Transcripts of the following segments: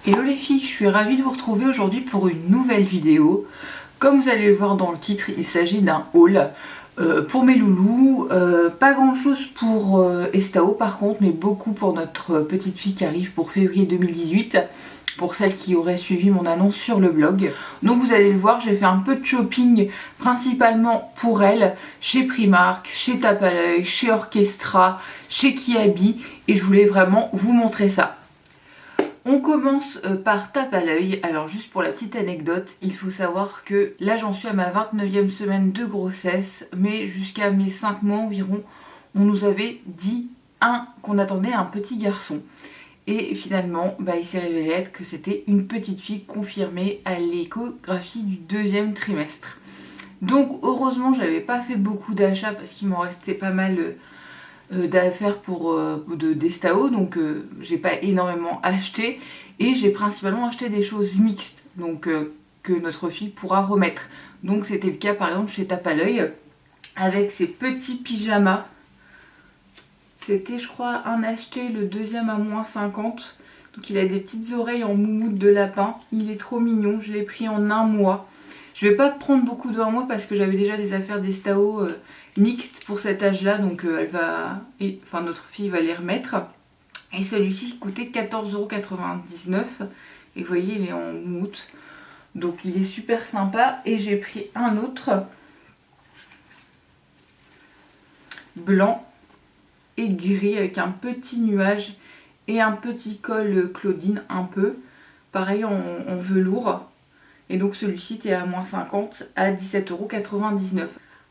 Hello les filles, je suis ravie de vous retrouver aujourd'hui pour une nouvelle vidéo. Comme vous allez le voir dans le titre, il s'agit d'un haul pour mes loulous. Pas grand chose pour Estao par contre, mais beaucoup pour notre petite fille qui arrive pour février 2018. Pour celles qui auraient suivi mon annonce sur le blog. Donc vous allez le voir, j'ai fait un peu de shopping principalement pour elle, chez Primark, chez Tape à l'œil, chez Orchestra, chez Kiabi, et je voulais vraiment vous montrer ça. On commence par Tape à l'œil. Alors juste pour la petite anecdote, il faut savoir que là j'en suis à ma 29e semaine de grossesse, mais jusqu'à mes 5 mois environ, on nous avait dit qu'on attendait un petit garçon. Et finalement, il s'est révélé être que c'était une petite fille confirmée à l'échographie du 2e trimestre. Donc heureusement, j'avais pas fait beaucoup d'achats parce qu'il m'en restait pas mal d'affaires pour d'Estao, donc j'ai pas énormément acheté et j'ai principalement acheté des choses mixtes, donc que notre fille pourra remettre. Donc c'était le cas par exemple chez Tape à l'œil avec ces petits pyjamas. C'était je crois un acheté, le deuxième à moins 50. Donc il a des petites oreilles en moumoute de lapin. Il est trop mignon, je l'ai pris en un mois. Je vais pas prendre beaucoup de 1 mois parce que j'avais déjà des affaires d'Estao mixtes pour cet âge là. Donc notre fille va les remettre. Et celui-ci coûtait 14,99 €. Et vous voyez il est en moumoute. Donc il est super sympa. Et j'ai pris un autre blanc et gris avec un petit nuage et un petit col Claudine un peu pareil en velours, et donc celui-ci était à moins 50 à 17,99 €.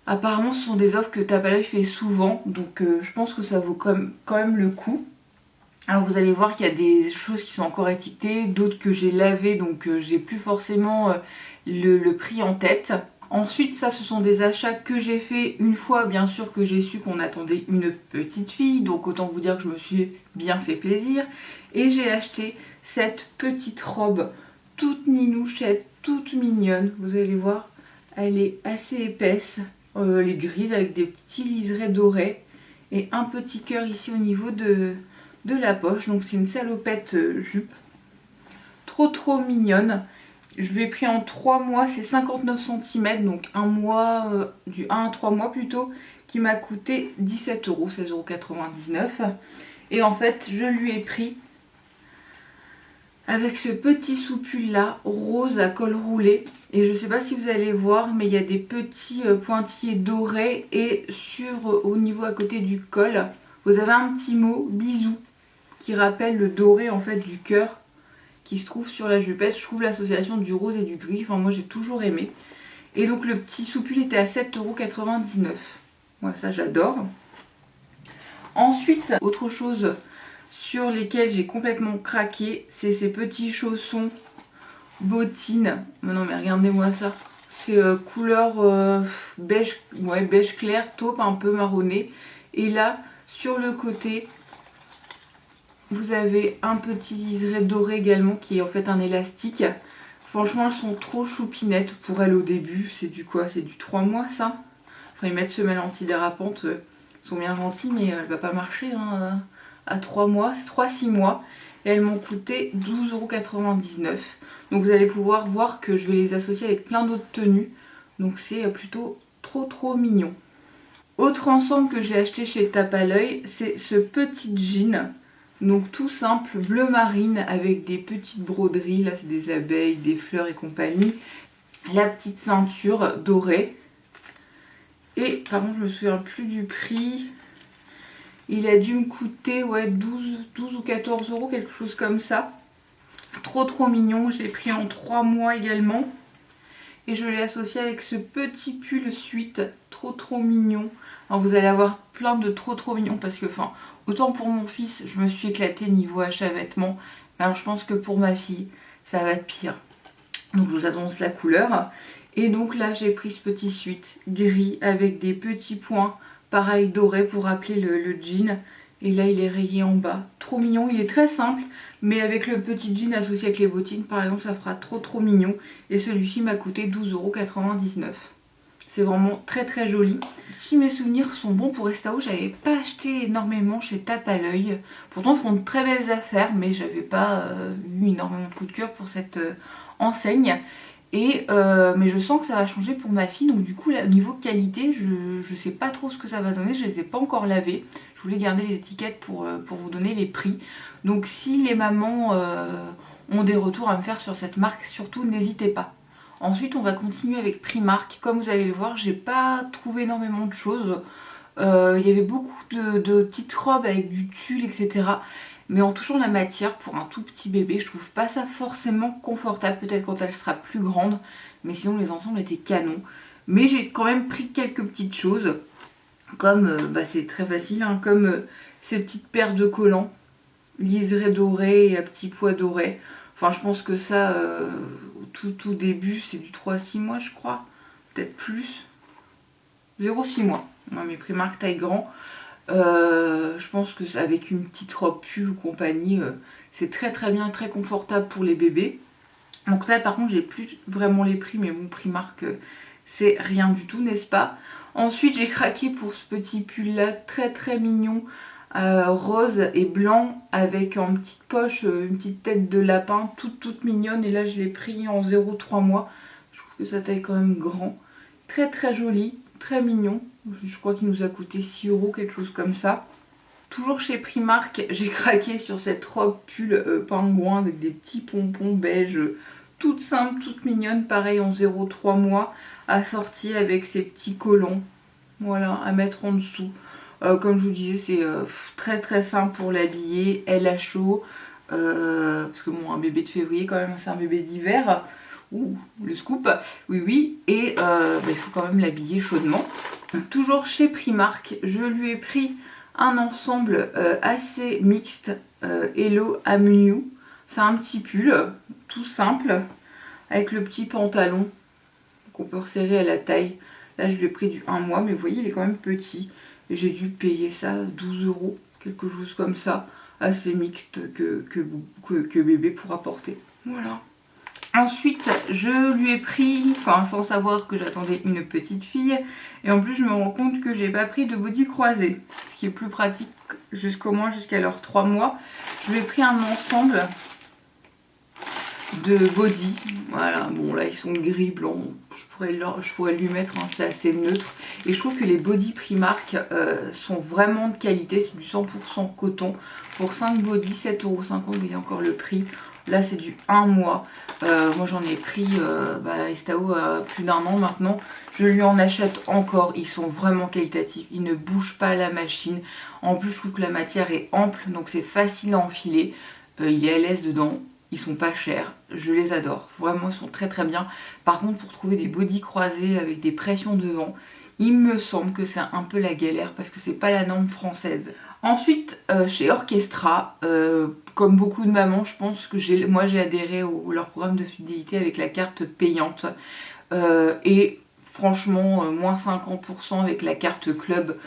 Apparemment ce sont des offres que Tape à l'œil fait souvent, donc je pense que ça vaut quand même le coup. Alors vous allez voir qu'il y a des choses qui sont encore étiquetées, d'autres que j'ai lavées, donc j'ai plus forcément le prix en tête. Ensuite, ça, ce sont des achats que j'ai fait une fois, bien sûr, que j'ai su qu'on attendait une petite fille. Donc, autant vous dire que je me suis bien fait plaisir. Et j'ai acheté cette petite robe toute ninouchette, toute mignonne. Vous allez voir, elle est assez épaisse. Elle est grise avec des petits liserés dorés. Et un petit cœur ici au niveau de la poche. Donc, c'est une salopette jupe. Trop mignonne. Je l'ai pris en 3 mois, c'est 59 cm, donc un mois, du 1 à 3 mois plutôt, qui m'a coûté 17 €, 16,99 €. Et en fait, je lui ai pris avec ce petit soupul là, rose à col roulé. Et je ne sais pas si vous allez voir, mais il y a des petits pointillés dorés. Et au niveau à côté du col, vous avez un petit mot, bisous, qui rappelle le doré en fait du cœur qui se trouve sur la jupette. Je trouve l'association du rose et du gris, enfin moi j'ai toujours aimé. Et donc le petit soupul était à 7,99 €. Moi ça j'adore. Ensuite, autre chose sur lesquelles j'ai complètement craqué, c'est ces petits chaussons bottines. Non mais regardez-moi ça. C'est couleur beige, beige clair, taupe un peu marronné. Et là, sur le côté, vous avez un petit liseré doré également qui est en fait un élastique. Franchement, elles sont trop choupinettes pour elles au début. C'est du quoi? C'est du 3 mois ça? Enfin, ils mettent semelle antidérapante. Ils sont bien gentils, mais elle va pas marcher hein, à 3 mois. C'est 3-6 mois. Et elles m'ont coûté 12,99 €. Donc vous allez pouvoir voir que je vais les associer avec plein d'autres tenues. Donc c'est plutôt trop mignon. Autre ensemble que j'ai acheté chez Tape à l'œil, c'est ce petit jean. Donc tout simple, bleu marine avec des petites broderies, là c'est des abeilles, des fleurs et compagnie. La petite ceinture dorée. Et par contre je me souviens plus du prix. Il a dû me coûter 12 ou 14 €, quelque chose comme ça. Trop mignon, je l'ai pris en 3 mois également. Et je l'ai associé avec ce petit pull suite, trop mignon. Alors vous allez avoir plein de trop mignons parce que autant pour mon fils, je me suis éclatée niveau achat vêtements. Alors je pense que pour ma fille, ça va être pire. Donc je vous annonce la couleur. Et donc là, j'ai pris ce petit suite gris avec des petits points, pareil dorés pour rappeler le jean. Et là, il est rayé en bas. Trop mignon. Il est très simple, mais avec le petit jean associé avec les bottines, par exemple, ça fera trop mignon. Et celui-ci m'a coûté 12,99 €. C'est vraiment très très joli. Si mes souvenirs sont bons pour Estao, j'avais pas acheté énormément chez Tape à l'œil. Pourtant ils font de très belles affaires, mais j'avais pas eu énormément de coup de cœur pour cette enseigne. Mais je sens que ça va changer pour ma fille, donc du coup là, au niveau qualité, je sais pas trop ce que ça va donner, je les ai pas encore lavés. Je voulais garder les étiquettes pour vous donner les prix. Donc si les mamans ont des retours à me faire sur cette marque, surtout n'hésitez pas. Ensuite on va continuer avec Primark. Comme vous allez le voir, j'ai pas trouvé énormément de choses. Il y avait beaucoup de petites robes avec du tulle, etc. Mais en touchant la matière, pour un tout petit bébé, je trouve pas ça forcément confortable. Peut-être quand elle sera plus grande, mais sinon les ensembles étaient canons. Mais j'ai quand même pris quelques petites choses, comme, c'est très facile, hein, comme ces petites paires de collants, liseré doré et à petits pois dorés. Enfin je pense que ça, tout début, c'est du 3-6 mois je crois, peut-être plus. 0,6 mois. Non, mais Primark taille grand. Je pense que avec une petite robe pull ou compagnie, c'est très très bien, très confortable pour les bébés. Donc là par contre j'ai plus vraiment les prix, mais mon Primark c'est rien du tout, n'est-ce pas? Ensuite j'ai craqué pour ce petit pull là, très très mignon, rose et blanc, avec en petite poche une petite tête de lapin, toute mignonne. Et là je l'ai pris en 0,3 mois. Je trouve que ça taille quand même grand. Très très joli, très mignon. Je crois qu'il nous a coûté 6 €, quelque chose comme ça. Toujours chez Primark, j'ai craqué sur cette robe pull pingouin avec des petits pompons beige, toute simple, toute mignonne, pareil en 0,3 mois, assortie avec ces petits collants, voilà, à mettre en dessous. Comme je vous disais, c'est très très simple pour l'habiller, elle a chaud, parce que bon, un bébé de février quand même, c'est un bébé d'hiver. Ouh, le scoop, oui oui, et il faut quand même l'habiller chaudement. Toujours chez Primark, je lui ai pris un ensemble assez mixte, Hello I'm New. C'est un petit pull, tout simple, avec le petit pantalon qu'on peut resserrer à la taille. Là je lui ai pris du 1 mois, mais vous voyez il est quand même petit. Et j'ai dû payer ça 12 €, quelque chose comme ça, assez mixte que bébé pourra porter. Voilà. Ensuite, je lui ai pris, enfin sans savoir que j'attendais une petite fille, et en plus je me rends compte que j'ai pas pris de body croisé, ce qui est plus pratique jusqu'au moins jusqu'à leurs 3 mois. Je lui ai pris un ensemble de body, voilà, bon là ils sont gris blanc, je pourrais lui mettre, hein, c'est assez neutre, et je trouve que les body Primark sont vraiment de qualité, c'est du 100% coton. Pour 5 body, 7,50 €, vous voyez encore le prix. Là c'est du 1 mois. Moi j'en ai pris Estao plus d'1 an maintenant. Je lui en achète encore. Ils sont vraiment qualitatifs. Ils ne bougent pas la machine. En plus je trouve que la matière est ample, donc c'est facile à enfiler. Il est à l'aise dedans. Ils sont pas chers. Je les adore. Vraiment ils sont très très bien. Par contre pour trouver des bodys croisés avec des pressions devant, il me semble que c'est un peu la galère parce que c'est pas la norme française. Ensuite, chez Orchestra, comme beaucoup de mamans, je pense que moi j'ai adhéré leur programme de fidélité avec la carte payante. Et franchement, moins 50% avec la carte club,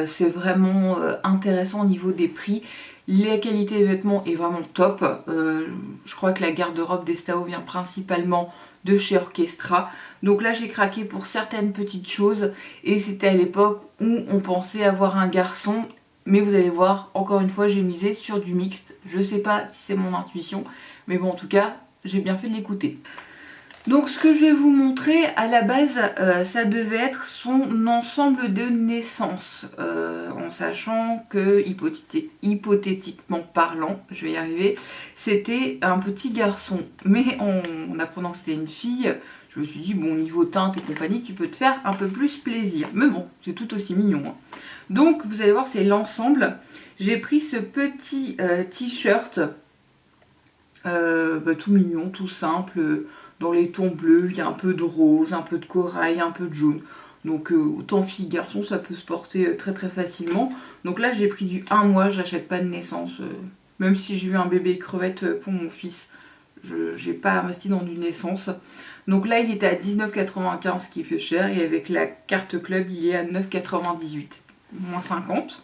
c'est vraiment intéressant au niveau des prix. La qualité des vêtements est vraiment top. Je crois que la garde-robe d'Estao vient principalement de chez Orchestra. Donc là j'ai craqué pour certaines petites choses, et c'était à l'époque où on pensait avoir un garçon. Mais vous allez voir, encore une fois, j'ai misé sur du mixte. Je sais pas si c'est mon intuition, mais bon, en tout cas, j'ai bien fait de l'écouter. Donc ce que je vais vous montrer, à la base, ça devait être son ensemble de naissance. En sachant que, hypothétiquement parlant, je vais y arriver, c'était un petit garçon. Mais en apprenant que c'était une fille, je me suis dit, bon, niveau teinte et compagnie, tu peux te faire un peu plus plaisir. Mais bon, c'est tout aussi mignon, hein. Donc vous allez voir, c'est l'ensemble. J'ai pris ce petit t-shirt tout mignon, tout simple, dans les tons bleus. Il y a un peu de rose, un peu de corail, un peu de jaune. Donc autant fille garçon, ça peut se porter très très facilement. Donc là j'ai pris du 1 mois, j'achète pas de naissance. Même si j'ai eu un bébé crevette pour mon fils, je n'ai pas investi dans du naissance. Donc là il était à 19,95 €, ce qui fait cher. Et avec la carte club il est à 9,98 €. Moins 50.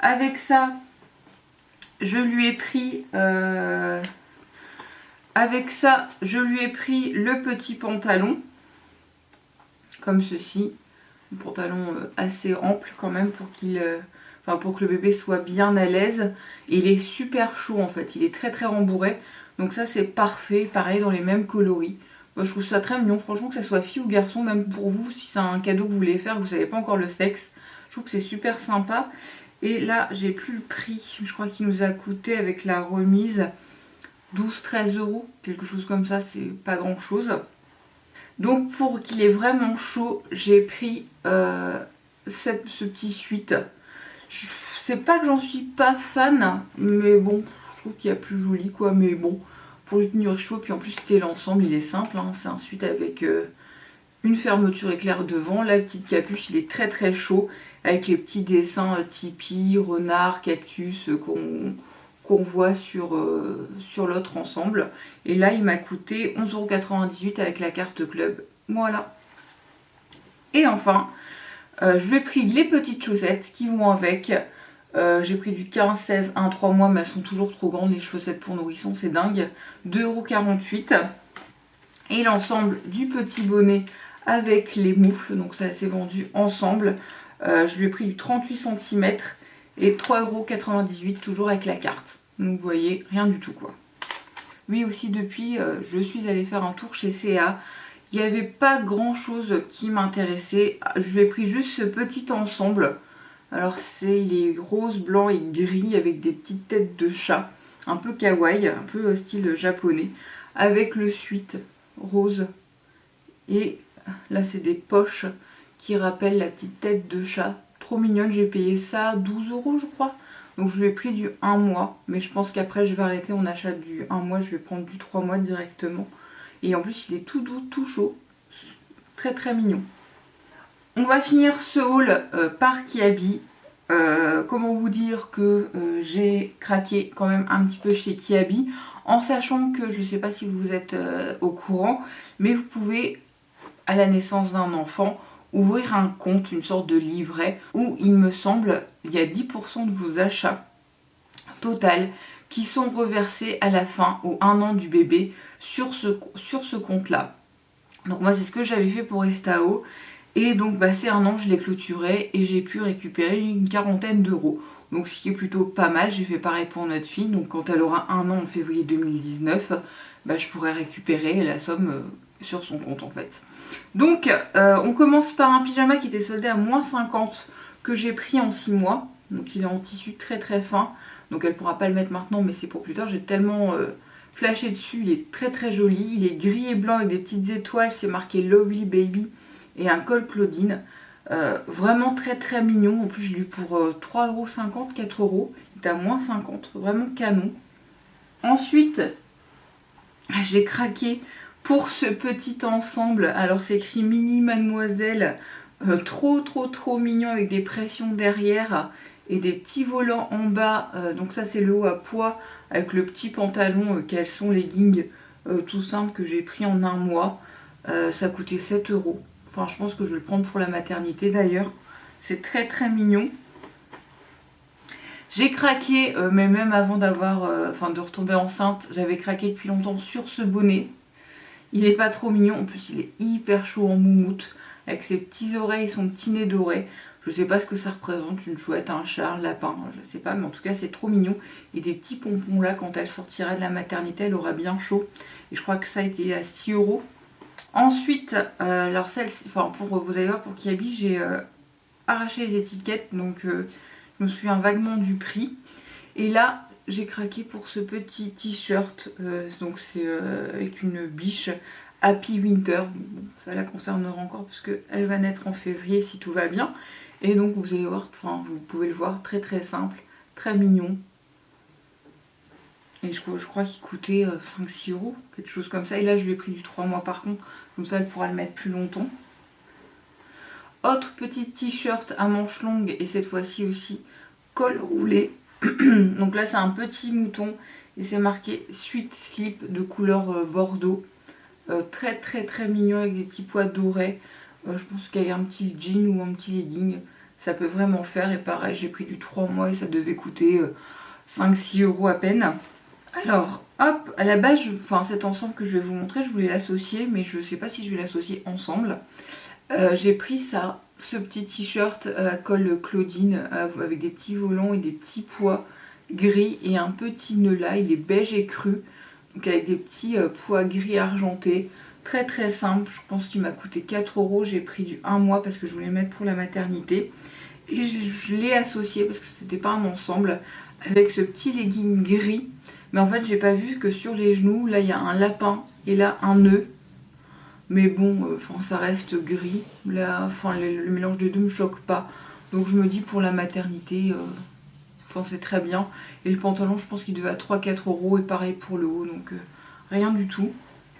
Avec ça, je lui ai pris le petit pantalon, comme ceci. Un pantalon assez ample quand même pour pour que le bébé soit bien à l'aise. Et il est super chaud en fait, il est très très rembourré. Donc ça c'est parfait, pareil dans les mêmes coloris. Moi je trouve ça très mignon, franchement, que ça soit fille ou garçon, même pour vous, si c'est un cadeau que vous voulez faire, que vous savez pas encore le sexe. Je trouve que c'est super sympa. Et là j'ai plus le prix, je crois qu'il nous a coûté avec la remise 12-13 euros, quelque chose comme ça, c'est pas grand chose. Donc pour qu'il est vraiment chaud, j'ai pris ce petit sweat. C'est pas que j'en suis pas fan, mais bon, je trouve qu'il y a plus joli quoi, mais bon, pour lui tenir chaud, puis en plus c'était l'ensemble, il est simple, hein, c'est un sweat avec une fermeture éclair devant, la petite capuche, il est très très chaud, avec les petits dessins tipi, renard, cactus qu'on voit sur l'autre ensemble. Et là il m'a coûté 11,98 € avec la carte club, voilà. Et enfin, je lui ai pris les petites chaussettes qui vont avec. J'ai pris du 15, 16, 1, 3 mois, mais elles sont toujours trop grandes les chaussettes pour nourrissons, c'est dingue. 2,48 €. Et l'ensemble du petit bonnet avec les moufles, donc ça s'est vendu ensemble. Je lui ai pris du 38 cm et 3,98 €, toujours avec la carte. Donc vous voyez, rien du tout quoi. Oui, aussi depuis, je suis allée faire un tour chez C&A. Il n'y avait pas grand chose qui m'intéressait. Je lui ai pris juste ce petit ensemble. Alors il est rose, blanc et gris avec des petites têtes de chat. Un peu kawaii, un peu style japonais. Avec le sweat rose. Et là c'est des poches qui rappellent la petite tête de chat. Trop mignonne, j'ai payé ça 12 € je crois. Donc je lui ai pris du 1 mois. Mais je pense qu'après je vais arrêter, on achète du 1 mois. Je vais prendre du 3 mois directement. Et en plus il est tout doux, tout chaud. Très très mignon. On va finir ce haul par Kiabi. Comment vous dire que j'ai craqué quand même un petit peu chez Kiabi. En sachant que, je ne sais pas si vous êtes au courant, mais vous pouvez, à la naissance d'un enfant, ouvrir un compte, une sorte de livret, où il me semble, il y a 10% de vos achats total qui sont reversés à la fin, au 1 an du bébé, sur ce compte-là. Donc moi c'est ce que j'avais fait pour Estao. Et donc c'est 1 an, je l'ai clôturé et j'ai pu récupérer une 40aine d'euros. Donc ce qui est plutôt pas mal, j'ai fait pareil pour notre fille. Donc quand elle aura 1 an en février 2019, je pourrai récupérer la somme sur son compte en fait. Donc on commence par un pyjama qui était soldé à moins 50 que j'ai pris en 6 mois. Donc il est en tissu très très fin. Donc elle pourra pas le mettre maintenant mais c'est pour plus tard. J'ai tellement flashé dessus, il est très très joli. Il est gris et blanc avec des petites étoiles, c'est marqué Lovely Baby et un col Claudine. Vraiment très très mignon. En plus je l'ai eu pour 3,50 €, 4 €. Il est à moins 50, vraiment canon. Ensuite j'ai craqué pour ce petit ensemble. Alors c'est écrit Mini Mademoiselle. Trop trop trop mignon avec des pressions derrière et des petits volants en bas. Donc ça c'est le haut à pois avec le petit pantalon caleçon legging tout simple que j'ai pris en 1 mois. Ça coûtait 7 €. Enfin je pense que je vais le prendre pour la maternité d'ailleurs. C'est très très mignon. J'ai craqué, mais même avant de retomber enceinte, j'avais craqué depuis longtemps sur ce bonnet. Il est pas trop mignon, en plus il est hyper chaud en moumoute, avec ses petits oreilles et son petit nez doré. Je sais pas ce que ça représente, une chouette, un chat, un lapin, je sais pas, mais en tout cas c'est trop mignon. Et des petits pompons là, quand elle sortira de la maternité, elle aura bien chaud. Et je crois que ça a été à 6 €. Ensuite, alors vous allez voir pour Kiabi, j'ai arraché les étiquettes, donc je me souviens vaguement du prix. Et là, j'ai craqué pour ce petit t-shirt, donc c'est avec une biche Happy Winter. Bon, ça la concernera encore parce qu'elle va naître en février si tout va bien. Et donc vous allez voir, vous pouvez le voir, très très simple, très mignon. Et je crois qu'il coûtait 5-6 €, quelque chose comme ça. Et là je lui ai pris du 3 mois par contre, comme ça elle pourra le mettre plus longtemps. Autre petit t-shirt à manches longues et cette fois-ci aussi col roulé. Donc là c'est un petit mouton et c'est marqué Sweet Slip de couleur bordeaux. Très très très mignon avec des petits pois dorés. Je pense qu'il y a un petit jean ou un petit legging. Ça peut vraiment faire. Et pareil, j'ai pris du 3 mois et ça devait coûter 5-6 € à peine. Alors, hop, à la base, cet ensemble que je vais vous montrer, je voulais l'associer, mais je ne sais pas si je vais l'associer ensemble. J'ai pris ça, ce petit t-shirt à col Claudine avec des petits volants et des petits pois gris et un petit nœud là, il est beige et cru, donc avec des petits pois gris argentés, très très simple. Je pense qu'il m'a coûté 4 €, j'ai pris du 1 mois parce que je voulais mettre pour la maternité et je l'ai associé parce que c'était pas un ensemble avec ce petit legging gris, mais en fait j'ai pas vu que sur les genoux là il y a un lapin et là un nœud. Mais bon, ça reste gris. Là, le mélange des deux me choque pas. Donc je me dis pour la maternité, c'est très bien. Et le pantalon, je pense qu'il devait à 3-4 € et pareil pour le haut. Donc rien du tout.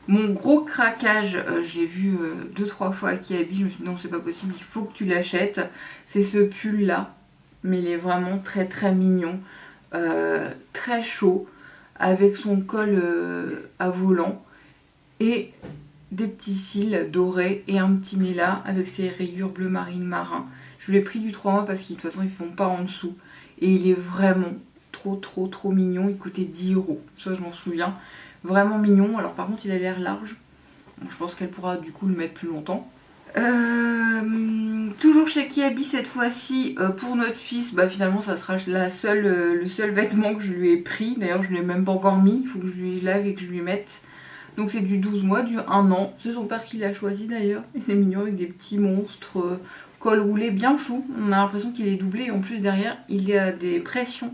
Mon gros craquage, je l'ai vu 2-3 fois à Kiabi. Je me suis dit non, c'est pas possible, il faut que tu l'achètes. C'est ce pull là. Mais il est vraiment très très mignon. Très chaud. Avec son col à volant. Et des petits cils dorés et un petit nez là avec ses rayures bleu marine marin. Je l'ai pris du 3 mois parce que de toute façon ils font pas en dessous. Et il est vraiment trop mignon. Il coûtait 10 €. Ça je m'en souviens. Vraiment mignon. Alors par contre il a l'air large. Donc, je pense qu'elle pourra du coup le mettre plus longtemps. Toujours chez Kiabi cette fois-ci pour notre fils, finalement ça sera le seul vêtement que je lui ai pris. D'ailleurs je ne l'ai même pas encore mis. Il faut que je lui lave et que je lui mette. Donc c'est du 12 mois, du 1 an. C'est son père qui l'a choisi d'ailleurs. Il est mignon avec des petits monstres, col roulé bien chou. On a l'impression qu'il est doublé et en plus derrière il y a des pressions.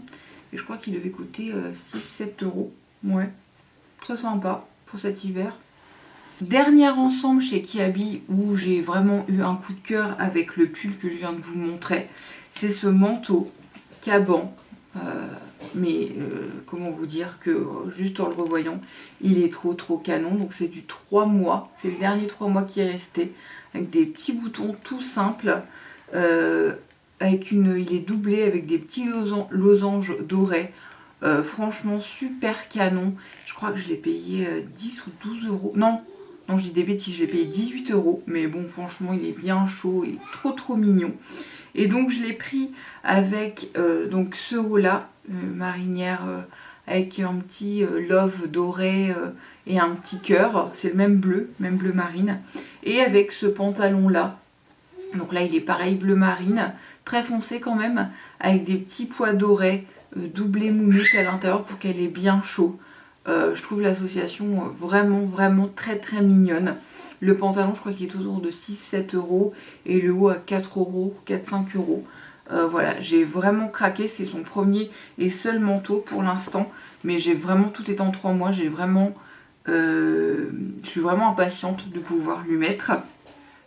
Et je crois qu'il devait coûter 6-7 €. Ouais, très sympa pour cet hiver. Dernier ensemble chez Kiabi où j'ai vraiment eu un coup de cœur avec le pull que je viens de vous montrer. C'est ce manteau Caban. Comment vous dire que juste en le revoyant il est trop canon. Donc c'est du 3 mois, c'est le dernier 3 mois qui est resté avec des petits boutons tout simples, il est doublé avec des petits losanges dorés. Franchement super canon. Je crois que je l'ai payé 10 ou 12 €. Non je dis des bêtises, je l'ai payé 18 €, mais bon franchement il est bien chaud, il est trop mignon. Et donc je l'ai pris avec donc ce haut là, marinière avec un petit love doré et un petit cœur, c'est le même bleu marine, et avec ce pantalon là, donc là il est pareil bleu marine, très foncé quand même, avec des petits pois dorés doublés moumoute à l'intérieur pour qu'elle ait bien chaud. Je trouve l'association vraiment très mignonne. Le pantalon je crois qu'il est autour de 6-7 € et le haut à 4 €, 4-5 €. Voilà, j'ai vraiment craqué, c'est son premier et seul manteau pour l'instant, mais j'ai vraiment, tout est en 3 mois, je suis vraiment impatiente de pouvoir lui mettre.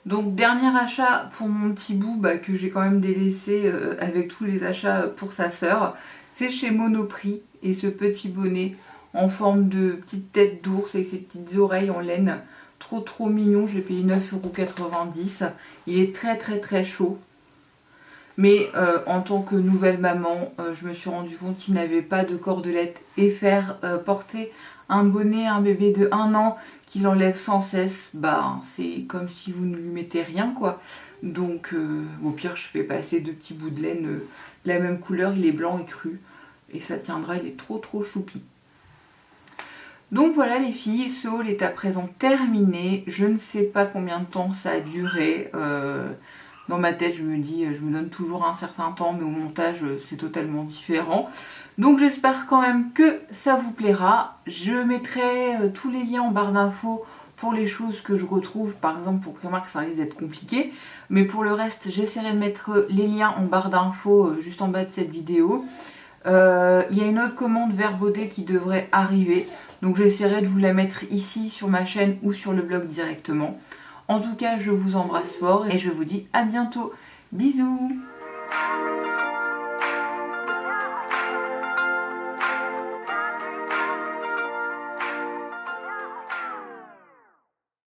Donc dernier achat pour mon petit bout que j'ai quand même délaissé avec tous les achats pour sa sœur, c'est chez Monoprix, et ce petit bonnet en forme de petite tête d'ours avec ses petites oreilles en laine, trop mignon. Je l'ai payé 9,90 €. Il est très chaud. Mais en tant que nouvelle maman, je me suis rendu compte qu'il n'avait pas de cordelette, et faire porter un bonnet à un bébé de 1 an qui l'enlève sans cesse, c'est comme si vous ne lui mettez rien quoi. Donc au pire je fais passer 2 petits bouts de laine de la même couleur, il est blanc et cru et ça tiendra, il est trop choupi. Donc voilà les filles, ce haul est à présent terminé. Je ne sais pas combien de temps ça a duré. Dans ma tête je me dis, je me donne toujours un certain temps, mais au montage c'est totalement différent. Donc j'espère quand même que ça vous plaira. Je mettrai tous les liens en barre d'infos pour les choses que je retrouve. Par exemple pour Primark ça risque d'être compliqué. Mais pour le reste j'essaierai de mettre les liens en barre d'infos juste en bas de cette vidéo. Il y a une autre commande Verbaudet qui devrait arriver. Donc j'essaierai de vous la mettre ici sur ma chaîne ou sur le blog directement. En tout cas, je vous embrasse fort et je vous dis à bientôt. Bisous!